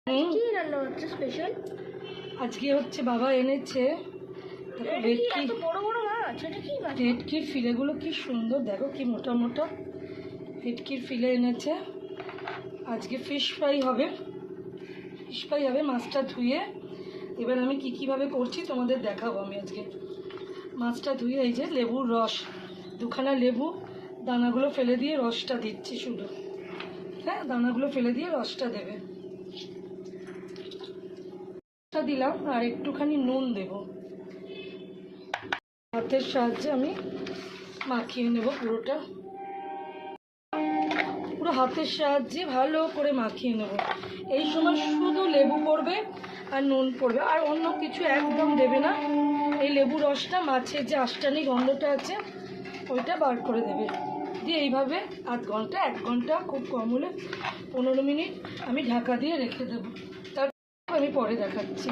কি রান্না হচ্ছে স্পেশাল? আজকে হচ্ছে বাবা এনেছে, দেখো ভেটকি, এত বড় বড় মাছ, এটা কি মাছ? ভেটকির ফিলেগুলো কি সুন্দর, দেখো কি মোটা মোটা ভেটকির ফিলে এনেছে। আজকে ফিশ ফ্রাই হবে, মাছটা ধুয়ে। এবার আমি কীভাবে করছি তোমাদের দেখাবো। আমি আজকে মাছটা ধুয়ে এই যে লেবুর রস, দুখানা লেবু দানাগুলো ফেলে দিয়ে রসটা দিচ্ছি শুধু। হ্যাঁ, দানাগুলো ফেলে দিয়ে রসটা দেবে, দিলাম। আর একটুখানি নুন দেব, হাতের সাহায্যে আমি মাখিয়ে নেব পুরোটা, পুরো হাতের সাহায্যে ভালো করে মাখিয়ে নেব। এই সময় শুধু লেবু পড়বে আর নুন পড়বে, আর অন্য কিছু একদম দেবে না। এই লেবু রসটা মাছের যে আষ্টানি গন্ধটা আছে ওইটা বার করে দেবে, দিয়ে এইভাবে আধ ঘন্টা 1 ঘন্টা, খুব কম হলে 15 মিনিট আমি ঢাকা দিয়ে রেখে দেবো। তারপর আমি পরে দেখাচ্ছি।